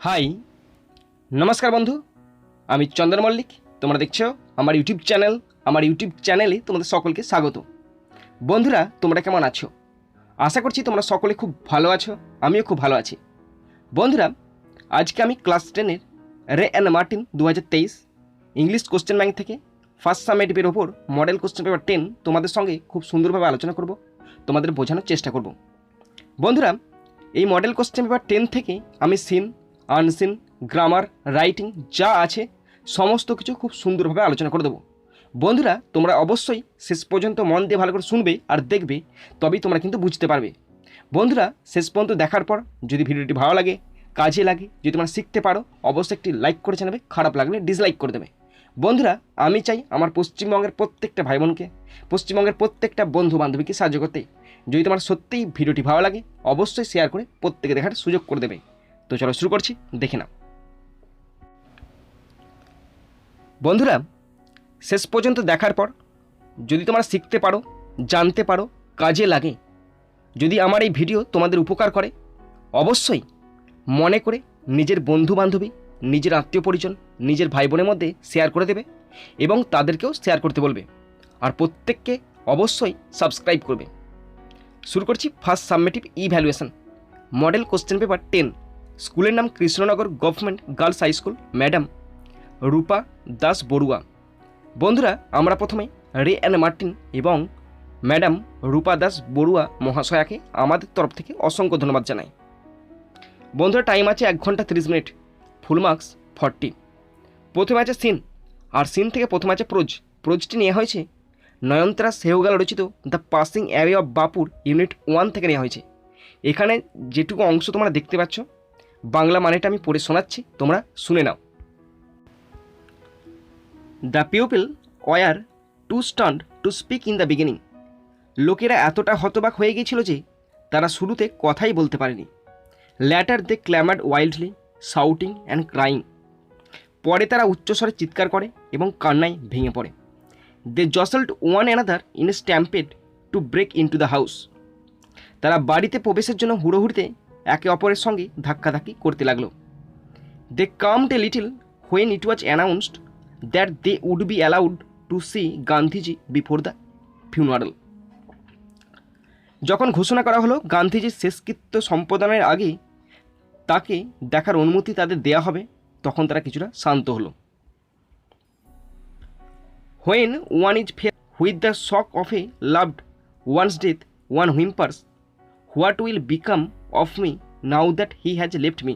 High নমস্কার বন্ধু, আমি চন্দন মল্লিক। তোমরা দেখছো আমার ইউটিউব চ্যানেলে তোমাদের সকলকে স্বাগত। বন্ধুরা, তোমরা কেমন আছো? আশা করছি তোমরা সকলে খুব ভালো আছো, আমিও খুব ভালো আছি। বন্ধুরা, আজকে আমি ক্লাস 10-এর রে and Martin 2023 English question bank থেকে ফার্স্ট সামেটিভের ওপর মডেল কোশ্চেন পেপার 10 তোমাদের সঙ্গে খুব সুন্দরভাবে আলোচনা করব, তোমাদের বোঝানোর চেষ্টা করব। বন্ধুরা, এই মডেল কোশ্চেন পেপার 10 থেকে আমি সিন, আনসিন, গ্রামার, রাইটিং যা আছে সমস্ত কিছু খুব সুন্দরভাবে আলোচনা করে দেবো। বন্ধুরা, তোমরা অবশ্যই শেষ পর্যন্ত মন দিয়ে ভালো করে শুনবে আর দেখবে, তবেই তোমরা কিন্তু বুঝতে পারবে। বন্ধুরা, শেষ পর্যন্ত দেখার পর যদি ভিডিওটি ভালো লাগে, কাজে লাগে, যদি তোমরা শিখতে পারো, অবশ্যই একটি লাইক করে জানাবে, খারাপ লাগলে ডিসলাইক করে দেবে। বন্ধুরা, আমি চাই আমার পশ্চিমবঙ্গের প্রত্যেকটা ভাই বোনকে, পশ্চিমবঙ্গের প্রত্যেকটা বন্ধু বান্ধবীকে সাহায্য করতে। যদি তোমার সত্যিই ভিডিওটি ভালো লাগে, অবশ্যই শেয়ার করে প্রত্যেকে দেখার সুযোগ করে দেবে। তো চলো শুরু করছি, দেখে নাও। বন্ধুরা, শেষ পর্যন্ত দেখার পর যদি তোমরা শিখতে পারো, জানতে পারো, কাজে লাগে, যদি আমার এই ভিডিও তোমাদের উপকার করে, অবশ্যই মনে করে নিজের বন্ধু বান্ধবী, নিজের আত্মীয় পরিজন, নিজের ভাই বোনের মধ্যে শেয়ার করে দেবে এবং তাদেরকেও শেয়ার করতে বলবে। আর প্রত্যেককে অবশ্যই সাবস্ক্রাইব করবে। শুরু করছি first summative evaluation model question paper 10। স্কুলের নাম Krishnanagar government girls high school, madam Rupa Das Barua. বন্ধুরা, আমরা প্রথমে রে অ্যান্ড মার্টিন এবং ম্যাডাম রূপা দাস বড়ুয়া মহাশয়াকে আমাদের তরফ থেকে অসংখ্য ধন্যবাদ জানাই। বন্ধুরা, টাইম আছে 1 ঘন্টা 30 মিনিট, ফুল মার্কস 40। প্রথমে আছে সিন, আর সিন থেকে প্রথমে আছে প্রোজটি নেওয়া হয়েছে নয়নতারা সেহগাল রচিত দ্য পাসিং অ্যাওয়ে অফ বাপুর ইউনিট 1 থেকে নেওয়া হয়েছে। এখানে যেটুকু অংশ তোমরা দেখতে পাচ্ছ, বাংলা মানেটা আমি পড়ে শোনাচ্ছি, তোমরা শুনে নাও। The people were too stunned to speak in the beginning. লোকেরা এতটা হতবাক হয়ে গিয়েছিল যে তারা শুরুতে কথাই বলতে পারেনি। Later they clamoured wildly, shouting and crying. পরে তারা উচ্চস্বরে চিৎকার করে এবং কান্নায় ভেঙে পড়ে। They jostled one another in a stampede to break into the house. তারা বাড়িতে প্রবেশের জন্য হুড়োহুড়িতে একে অপরের সঙ্গে ধাক্কাধাক্কি করতে লাগলো। They calmed a little when it was announced that they would be allowed to see Gandhiji before the funeral. যখন ঘোষণা করা হলো গান্ধীজির শেষকৃত্য সম্পাদনের আগে তাকে দেখার অনুমতি তাদের দেয়া হবে, তখন তারা কিছুটা শান্ত হলো। হোয়েন ওয়ান ইজ ফেয়ার with the shock of a loved one's death, one whimpers, what will become of me now that he has left me.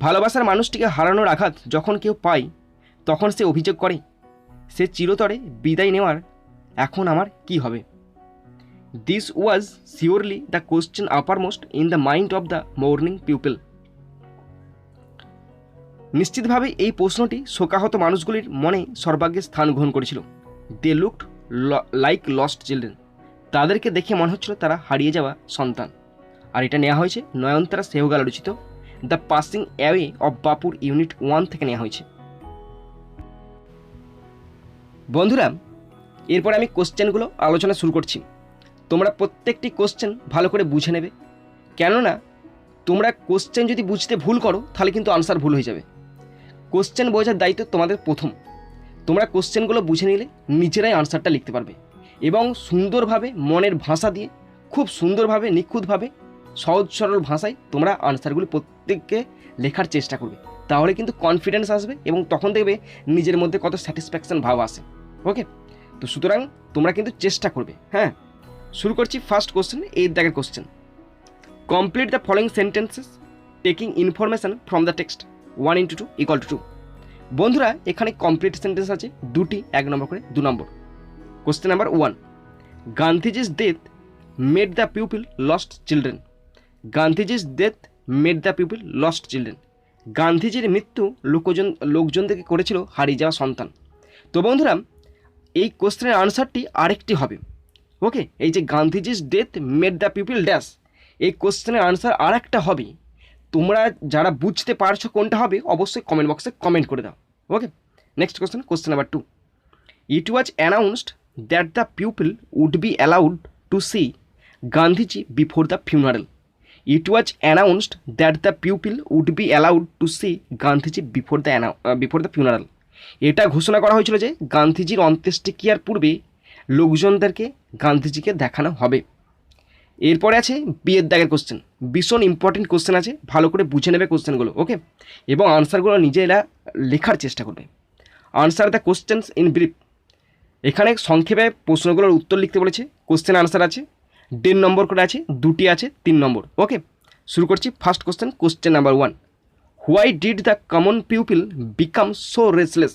ভালোবাসার মানুষটিকে হারানোর আঘাত যখন কেউ পায়, তখন সে অভিযোগ করে, সে চিরতরে বিদায় নেওয়ার এখন আমার কি হবে। This was surely the question uppermost in the mind of the mourning people. নিশ্চিতভাবে এই প্রশ্নটি শোকাহত মানুষগুলির মনে সর্বাগ্রে স্থান গ্রহণ করেছিল। They looked like lost children. তাদেরকে দেখে মনে হচ্ছিল তারা হারিয়ে যাওয়া সন্তান। আর এটা নেওয়া হয়েছে নয়নতারা সেহগাল রচিত দ্য পাসিং অ্যাওয়ে অফ বাপুর ইউনিট 1 থেকে নেওয়া হয়েছে। বন্ধুরা, এরপরে আমি কোশ্চেনগুলো আলোচনা শুরু করছি। তোমরা প্রত্যেকটি কোশ্চেন ভালো করে বুঝে নেবে, কেননা তোমরা কোশ্চেন যদি বুঝতে ভুল করো তাহলে কিন্তু আনসার ভুল হয়ে যাবে। কোশ্চেন বোঝার দায়িত্ব তোমাদের প্রথম। তোমরা কোশ্চেনগুলো বুঝে নিলে নিজেরাই আনসারটা লিখতে পারবে এবং সুন্দরভাবে মনের ভাষা দিয়ে, খুব সুন্দরভাবে, নিখুঁতভাবে, সহজ সরল ভাষায় তোমরা আনসারগুলি প্রত্যেককে লেখার চেষ্টা করবে। তাহলে কিন্তু কনফিডেন্স আসবে এবং তখন দেখবে নিজের মধ্যে কত স্যাটিসফ্যাকশন ভাব আসে। ওকে, তো সুতরাং তোমরা কিন্তু চেষ্টা করবে। হ্যাঁ, শুরু করছি ফার্স্ট কোশ্চেন, 8 দাগের question. Complete the following sentences taking information from the text 1 into 2 = 2। বন্ধুরা, এখানে কমপ্লিট সেন্টেন্স আছে দুটি, 1 নম্বর করে 2 নম্বর। Question number 1, Gandhiji's death made the people lost children. Gandhiji's death made the people lost children. গান্ধীজির মৃত্যু লোকজনদেরকে করেছিল হারিয়ে যাওয়া সন্তান। তো বন্ধুরা, এই কোশ্চেনের আনসারটি আরেকটি হবে। ওকে, এই যে Gandhiji's death made the people dash, এই কোশ্চেনের আনসার আর একটা হবে। তোমরা যারা বুঝতে পারছো কোনটা হবে, অবশ্যই কমেন্ট বক্সে কমেন্ট করে দাও। Okay, next question, question number 2, it was announced that the people would be allowed to see Gandhiji before the funeral. It was announced that the pupil would be allowed to see Gandhiji before the funeral. এটা ঘোষণা করা হয়েছিল যে গান্ধীজির অন্ত্যেষ্টিক্রিয়ার পূর্বে লোকজনদেরকে গান্ধীজিকে দেখানো হবে। এরপরে আছে বিয়ের দাগের কোশ্চেন, ভীষণ ইম্পর্টেন্ট কোশ্চেন আছে, ভালো করে বুঝে নেবে কোশ্চেনগুলো, ওকে, এবং আনসারগুলো নিজেরা লেখার চেষ্টা করবে। Answer the questions in brief, এখানে সংক্ষেপে প্রশ্নগুলোর উত্তর লিখতে বলেছে। কোশ্চেন আনসার আছে 1.5 নম্বর করে আছে, 2টি আছে 3 নম্বর, ওকে। শুরু করছি first question, question number 1, why did the common pupil become so restless?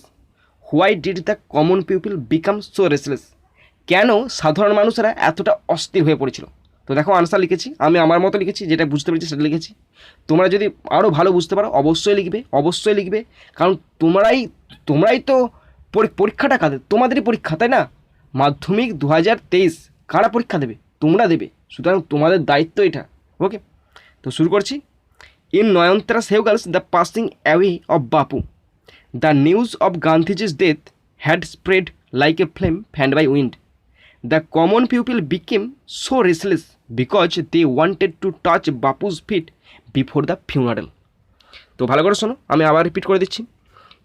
Why did the common pupil become so restless, কেন সাধারণ মানুষেরা এতটা অস্থির হয়ে পড়েছিল? তো দেখো আনসার লিখেছি, আমি আমার মতো লিখেছি, যেটা বুঝতে পেরেছি সেটা লিখেছি। তোমরা যদি আরও ভালো বুঝতে পারো অবশ্যই লিখবে, কারণ তোমরাই তো পরীক্ষাটা কাদের, তোমাদেরই পরীক্ষা, তাই না? মাধ্যমিক 2023 কারা পরীক্ষা দেবে? তোমরা দেবে, সুতরাং তোমাদের দায়িত্ব এটা, ওকে। তো শুরু করছি। In Nayantara Sahgal's the passing away of Bapu, the news of Gandhiji's death had spread like a flame fanned by wind. The common people became so restless because they wanted to touch Bapu's feet before the funeral. তো ভালো করে শোনো, আমি আবার repeat করে দিচ্ছি।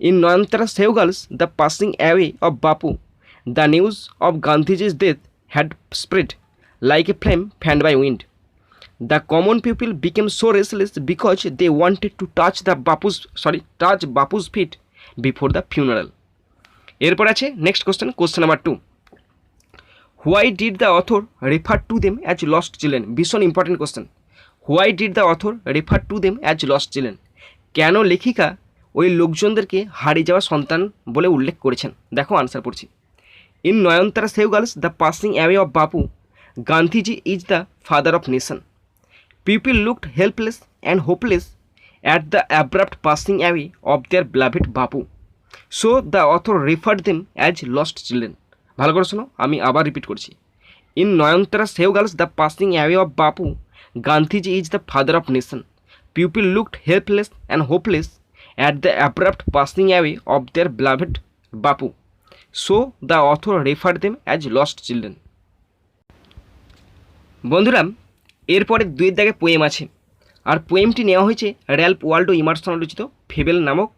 In Nayantara Sahgal's the passing away of Bapu, the news of Gandhiji's death had spread like a flame fanned by wind. The common people became so restless because they wanted to touch Bapu's feet before the funeral. এরপর আছে next question, question number 2, why did the author refer to them as lost children? ভীষণ important question. Why did the author refer to them as lost children, কেন লেখিকা ওই লোকজনদেরকে হারিয়ে যাওয়া সন্তান বলে উল্লেখ করেছেন? দেখো আনসার পড়ছি। In Nayantara Sahgal's the passing away of Bapu, Gandhiji is the father of nation. People looked helpless and hopeless at the abrupt passing away of their beloved Bapu. So the author referred them as lost children. ভালো করে শোনো, আমি আবার repeat করছি। In Nayantara Sahgal's the passing away of Bapu, Gandhiji is the father of nation. People looked helpless and hopeless at the abrupt passing away of their beloved Bapu. So the author referred them as lost children. বন্ধুরা, এরপরে 2 দাগে poem আছে, আর পোয়েমটি নেওয়া হয়েছে Ralph Waldo Emerson রচিত fable নামক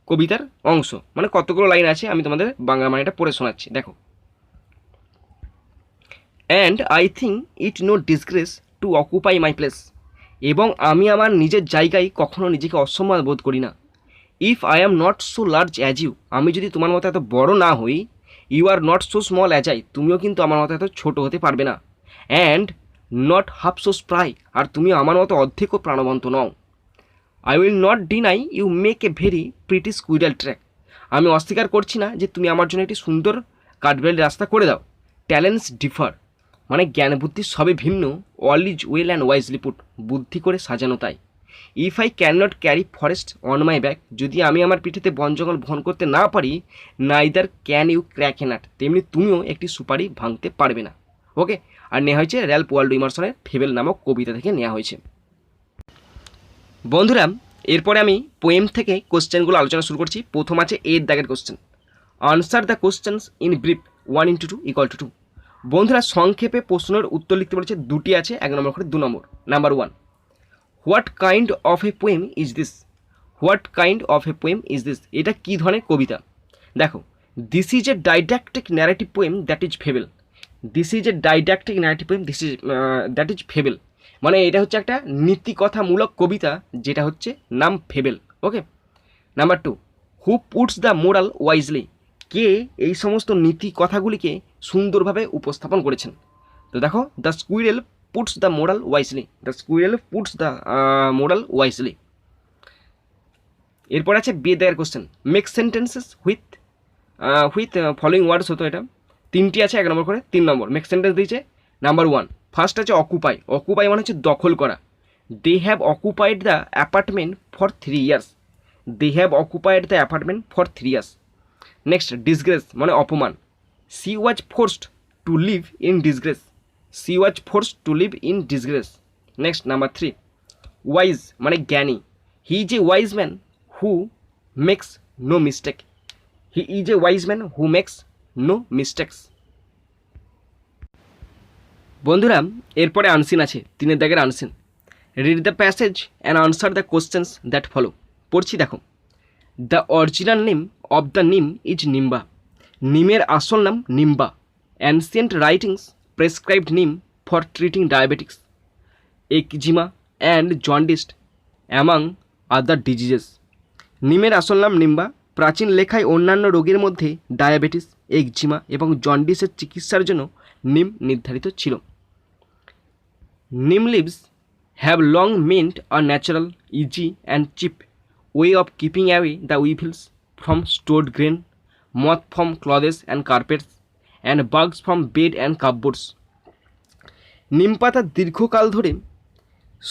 কবিতার অংশ, মানে কতগুলো লাইন আছে আমি তোমাদের বাংলা মানেটা পড়ে শোনাচ্ছি, দেখো। And I think it no disgrace to occupy my place, এবং আমি আমার নিজের জায়গায় কখনো নিজেকে অসম্মান বোধ করি না। If I am not so large as you, আমি যদি তোমার মতো এত বড় না হই। You are not so small as I, তুমিও কিন্তু আমার মতো এত ছোট হতে পারবে না। And not half so spry, আর তুমি আমার মতো অর্ধেকও প্রাণবন্ত নও। I will not deny you make a very pretty squirrel track, আমি অস্বীকার করছি না যে তুমি আমার জন্য একটি সুন্দর কাঠবেল রাস্তা করে দাও। ট্যালেন্টস ডিফার, মানে জ্ঞান বুদ্ধি সবই ভিন্ন। All is well and wisely put, বুদ্ধি করে সাজানো তাই। If I can not carry forest on my back, যদি আমি আমার পিঠেতে বন জঙ্গল বহন করতে না পারি। Neither can you crack a nut, তেমনি তুমিও একটি সুপারি ভাঙতে পারবে না, ওকে। আর নেওয়া হয়েছে র্যালফ ওয়াল্ডো ইমারসনের ফেবেল নামক কবিতা থেকে নেওয়া হয়েছে। বন্ধুরা, এরপরে আমি পোয়েম থেকে কোশ্চেনগুলো আলোচনা শুরু করছি। প্রথম আছে এর দাগের question, answer the questions in brief 1:2 = 2। বন্ধুরা, সংক্ষেপে প্রশ্নের উত্তর লিখতে বলেছে, 2টি আছে, 1 নম্বর করে 2 নম্বর। Number 1, what kind of a poem is this? What kind of a poem is this, এটা কী ধরনের কবিতা? দেখো, this is a didactic narrative poem that is fable. This is a didactic narrative poem that is fable, মানে এটা হচ্ছে একটা নীতিকথামূলক কবিতা, যেটা হচ্ছে নাম fable, okay. Number 2, who puts the moral wisely, কে এই সমস্ত নীতি কথাগুলিকে সুন্দরভাবে উপস্থাপন করেছেন? তো দেখো, the squirrel puts the moral wisely, the squirrel puts the moral wisely. এরপর আছে b there question, make sentences with following words, হতো এটা 3টি আছে, 1 নম্বর করে 3 নম্বর। মেক সেন্টেন্স দিয়েছে। নাম্বার 1, ফার্স্ট আছে অকুপাই, অকুপাই মানে হচ্ছে দখল করা। They have occupied the apartment for 3 years, they have occupied the apartment for 3 years. Next, disgrace মানে অপমান, she was forced to live in disgrace, she was forced to live in disgrace. Next, number 3, wise মানে জ্ঞানী, he is a wise man who makes no mistake, he is a wise man who makes no mistakes. বন্ধুরা, এরপরে unseen আছে, 3 দাগের unseen. Read the passage and answer the questions that follow. পড়ছি দেখো। The original name of the neem is nimba. নিমের আসল নাম নিম্বা। Ancient writings prescribed neem for treating diabetics, eczema and jaundice among other diseases. নিমের আসল নাম নিম্বা। প্রাচীন লেখায় অন্যান্য রোগের মধ্যে ডায়াবেটিস, একজিমা এবং জন্ডিসের চিকিৎসার জন্য নিম নির্ধারিত ছিল। Neem leaves have long meant a natural, easy and cheap way of keeping away the weevils from stored grain, moth from clothes and carpets and bugs from bed and cupboards. নিম পাতা দীর্ঘকাল ধরে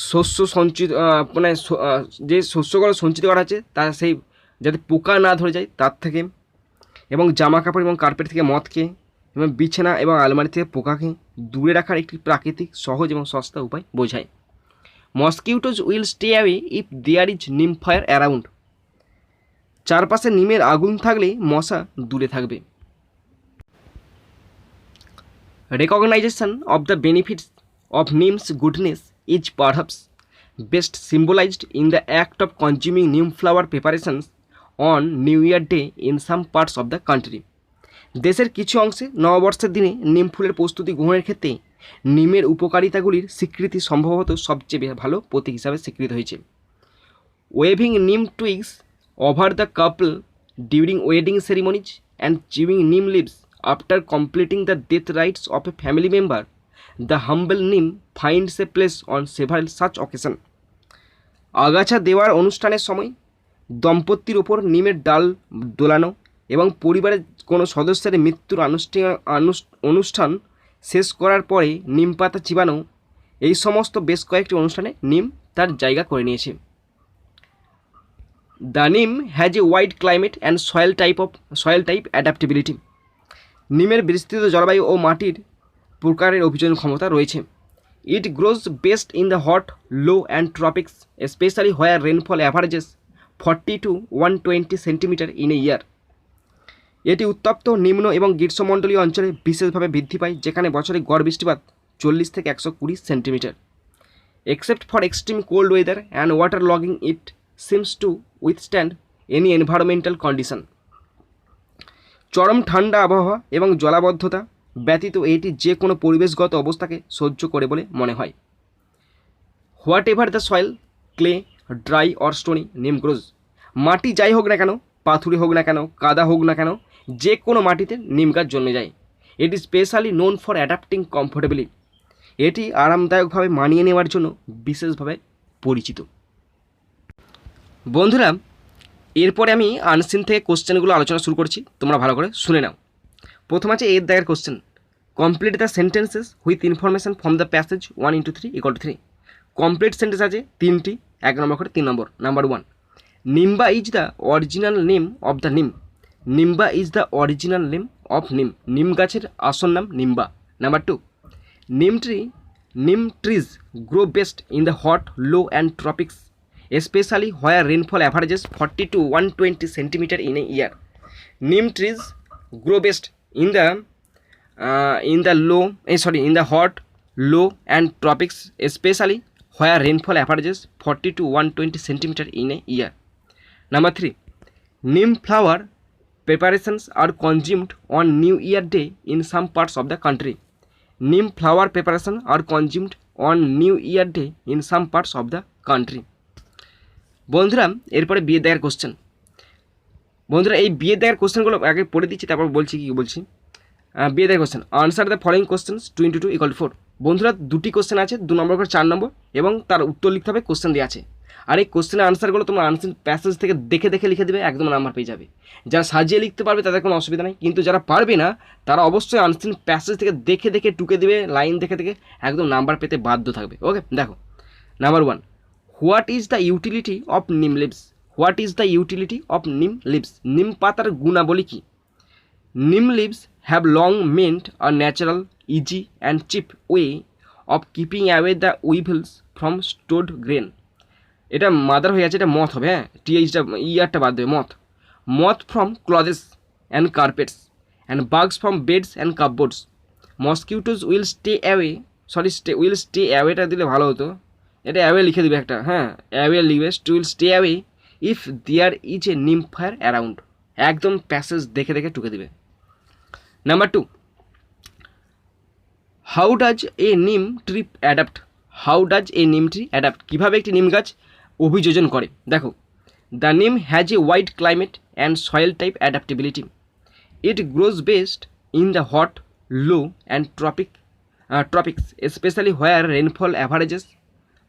শস্য সঞ্চিত মানে যে শস্যগুলো সঞ্চিত করা আছে তা সেই যাতে পোকা না ধরে যায় তার থেকে, এবং জামা কাপড় এবং কার্পেট থেকে মদকে, এবং বিছানা এবং আলমারি থেকে পোকাকে দূরে রাখার একটি প্রাকৃতিক, সহজ এবং সস্তা উপায় বোঝায়। Mosquitoes will stay away if there is neem fire around. চারপাশে নিমের আগুন থাকলে মশা দূরে থাকবে। Recognition of the benefits of neem's goodness is perhaps best symbolized in the act of consuming neem flower preparations on New Year Day in some parts of the country. দেশের কিছু অংশে নববর্ষের দিনে নিম ফুলের প্রস্তুতি গ্রহণের ক্ষেত্রে নিমের উপকারিতাগুলির স্বীকৃতি সম্ভবত সবচেয়ে ভালো প্রতীক হিসাবে স্বীকৃত হয়েছে। Waving neem twigs over the couple during wedding ceremonies and chewing neem leaves after completing the death rites of a family member, the humble neem finds a place on several such occasion. আগাছা দেওয়ার অনুষ্ঠানের সময় দম্পতির ওপর নিমের ডাল দোলানো এবং পরিবারের কোনো সদস্যের মৃত্যুর অনুষ্ঠান শেষ করার পরে নিম পাতা চিবানো, এই সমস্ত বেশ কয়েকটি অনুষ্ঠানে নিম তার জায়গা করে নিয়েছে। The neem has a wide climate and soil type adaptability. নিমের বিস্তৃত জলবায়ু ও মাটির প্রকারের অভিযোজন ক্ষমতা রয়েছে। It grows best in the hot, low and tropics, specially where rainfall averages 40 to 120 centimetre in a year. এটি উত্তপ্ত, নিম্ন এবং গ্রীষ্মমণ্ডলীয় অঞ্চলে বিশেষভাবে বৃদ্ধি পায়, যেখানে বছরে গড় বৃষ্টিপাত 40 থেকে 120 centimetre. Except for extreme cold weather and waterlogging it seems to withstand any environmental condition. চরম ঠান্ডা আবহাওয়া এবং জলাবদ্ধতা ব্যতীত এটি যে কোনো পরিবেশগত অবস্থাকে সহ্য করে বলে মনে হয়। What ever the soil, clay, dry or stony, নিম গ্রোজ। মাটি যাই হোক না কেন, পাথুরে হোক না কেন, কাদা হোক না কেন, যে কোনো মাটিতে নিম গাছ জন্মে যায়। এটি specially known for adapting comfortably. এটি আরামদায়কভাবে মানিয়ে নেওয়ার জন্য বিশেষভাবে পরিচিত। বন্ধুরা, এরপরে আমি আনসিন থেকে কোশ্চেনগুলো আলোচনা শুরু করছি, তোমরা ভালো করে শুনে নাও। প্রথম আছে এর দাগের question. Complete the sentences with information from the passage 1 into 3 = 3। Complete sentence আছে তিনটি, 1 নম্বর করে 3 নম্বর। Number 1, nimba is the original name of the neem. Nimba is the original name of neem. নিম গাছের আসল নাম নিম্বা। Number 2, neem trees grow best in the hot, low and tropics, especially where rainfall averages 40 to 120 centimeter in a year. Neem trees grow best in the hot, low and tropics, especially where rainfall averages 40 to 120 centimeter in a year. Number 3, neem flower preparations are consumed on New Year Day in some parts of the country. Neem flower preparation are consumed on New Year Day in some parts of the country. বন্ধুরা, এরপরে বিয়ের দাগের question. বন্ধুরা, এই বিয়ের দাগের কোশ্চেনগুলো আগে পড়ে দিচ্ছি, তারপর বলছি কী বলছি। বিয়ের দাগের question, answer the following questions 2 into 2 = 4। বন্ধুরা, দুটি কোশ্চেন আছে, 2 নম্বর করে 4 নম্বর, এবং তার উত্তর লিখতে হবে, কোশ্চেন দেওয়া আছে। আর এই কোশ্চেনের আনসারগুলো তোমরা আনসার প্যাসেজ থেকে দেখে দেখে লিখে দেবে, একদম নাম্বার পেয়ে যাবে। যারা সাজিয়ে লিখতে পারবে তাদের কোনো অসুবিধা নেই, কিন্তু যারা পারবে না তারা অবশ্যই আনসার প্যাসেজ থেকে দেখে দেখে টুকে দেবে, লাইন দেখে দেখে, একদম নাম্বার পেতে বাধ্য থাকবে। ওকে, দেখো। Number 1, what is the utility of neem leaves? What is the utility of neem leaves? নিম পাতার গুণাবলী কী? Neem leaves have long meant a natural, easy and cheap way of keeping away the weevils from stored grain. এটা মাদার হয়ে আছে, এটা মথ হবে, হ্যাঁ, টিএইচটা ইয়ারটা বাদ দেবে, moth from clothes and carpets and bugs from beds and cupboards. Mosquitoes will stay অ্যাওয়েটা দিলে ভালো হতো, এটা অ্যাওয়ে লিখে দিবে একটা, হ্যাঁ অ্যাওয়ে লিখবে, to will stay away if there is a neem fire around, একদম প্যাসেজ দেখে দেখে টুকে দিবে। নাম্বার 2, হাউ ডাজ এ নিম tree adapt, how does a নিম ট্রি অ্যাডাপ্ট, কীভাবে একটি নিম গাছ অভিযোজন করে। দেখো, the neem has a wide climate and soil type adaptability, it grows best in the hot, low and tropics, especially where rainfall averages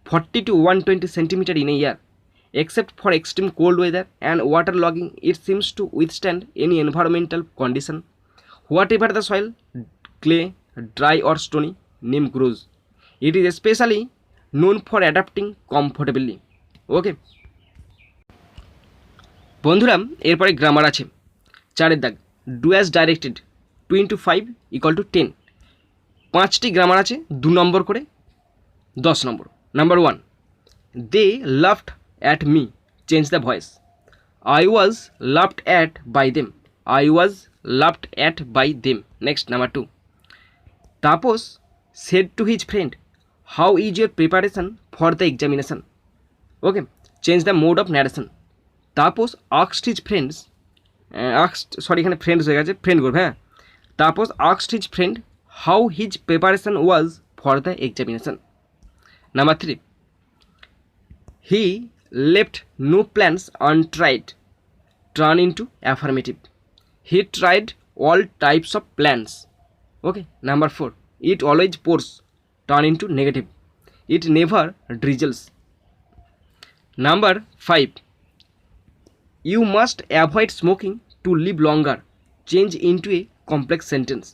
40 to 120 centimeter in a year. Except for extreme cold weather and waterlogging, it seems to withstand any environmental condition. Whatever the soil, clay, dry or stony, neem grows. It is especially known for adapting comfortably. Okay. বন্ধুরা এরপরে grammar আছে, 4 দাগ, do as directed, 2 into 5 = 10, 5টি grammar আছে 2 নম্বর করে, 10 নম্বর। Number 1, they laughed at me, change the voice, I was laughed at by them, I was laughed at by them. Next number 2, Tapas said to his friend, how is your preparation for the examination. Okay, change the mode of narration, Tapas asked his friends, এখানে friends হয়ে গেছে, friend করবে, হ্যাঁ, Tapas asked his friend how his preparation was for the examination. Number 3, he left no plans untried, turn into affirmative, he tried all types of plans. Okay. Number 4, it always pours, turn into negative, it never drizzles. Number 5, you must avoid smoking to live longer, change into a complex sentence,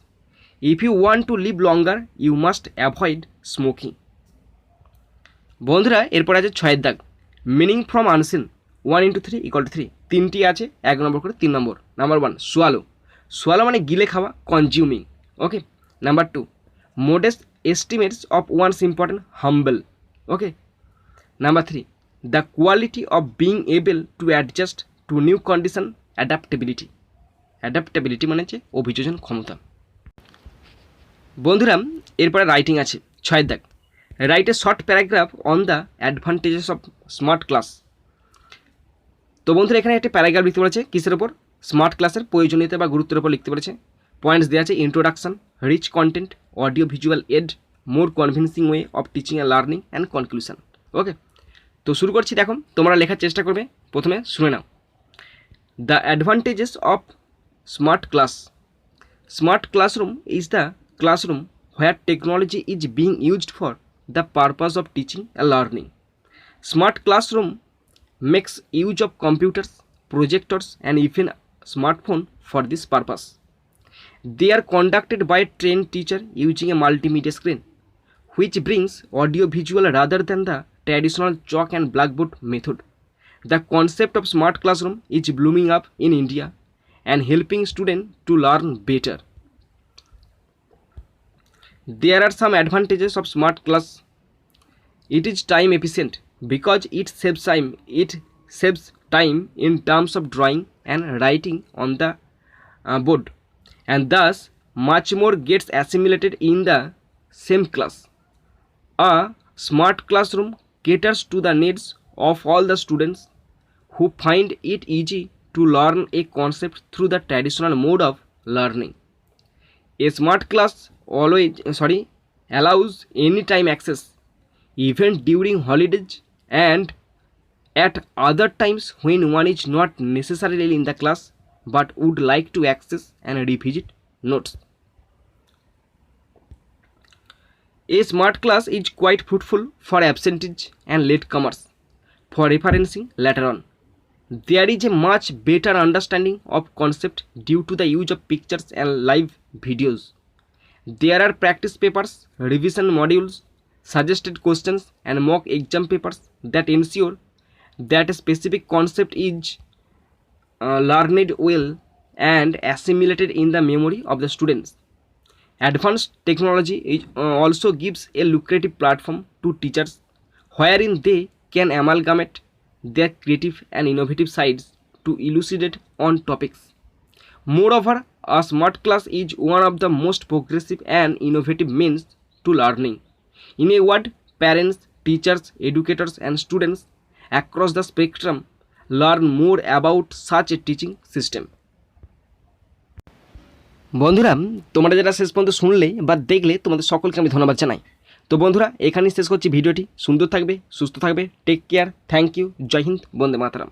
if you want to live longer you must avoid smoking. বন্ধুরা এরপর আছে 6 দাগ, meaning from unseen, 1 into 3 = 3, 3টি আছে 1 নম্বর করে, 3 নম্বর। Number 1, swallow, swallow মানে গিলে খাওয়া, consuming. Okay. Number 2, modest estimates of wands important, humble. Okay. Number 3, the quality of being able to adjust two new condition, adaptability, adaptability মানে হচ্ছে অভিযোজন ক্ষমতা। বন্ধুরা এরপরে রাইটিং আছে 6 দাগ, write a short paragraph on the advantages of smart class. তো বন্ধুরা এখানে একটা প্যারাগ্রাফ লিখতে বলেছে, কিসের ওপর, স্মার্ট ক্লাসের প্রয়োজনীয়তা বা গুরুত্বের ওপর লিখতে বলেছে। পয়েন্টস দেওয়া আছে, introduction, rich content, audio visual aid, more convincing way of teaching and learning and conclusion. Okay, তো শুরু করছি। দেখো তোমরা লেখার চেষ্টা করবে, প্রথমে শুনে নাও। The advantages of smart class, smart classroom is the classroom where technology is being used for the purpose of teaching and learning. Smart classroom makes use of computers, projectors and even smartphone for this purpose. They are conducted by a trained teacher using a multimedia screen which brings audio visual rather than the traditional chalk and blackboard method. The concept of smart classroom is blooming up in India and helping students to learn better. There are some advantages of smart class. It is time efficient because it saves time in terms of drawing and writing on the board, and thus much more gets assimilated in the same class. A smart classroom caters to the needs of all the students who find it easy to learn a concept through the traditional mode of learning. A smart class allows anytime access, even during holidays and at other times when one is not necessarily in the class but would like to access and revisit notes. A smart class is quite fruitful for absentees and latecomers for referencing later on. There is a much better understanding of concept due to the use of pictures and live videos. There are practice papers, revision modules, suggested questions and mock exam papers that ensure that a specific concept is learned well and assimilated in the memory of the students. Advanced technology also gives a lucrative platform to teachers wherein they can amalgamate their creative and innovative sides to elucidate on topics. Moreover, a smart class is one of the most progressive and innovative means to learning. In a word, parents, teachers, educators and students across the spectrum learn more about such a teaching system. বন্ধুরা, তোমরা যারা শেষ পর্যন্ত শুনলে বা দেখলে তোমাদের সকলকে আমি ধন্যবাদ জানাই। তো বন্ধুরা, এখানেই শেষ করছি ভিডিওটি। সুন্দর থাকবে, সুস্থ থাকবে, take care, thank you, Jai Hind, Bande Mataram.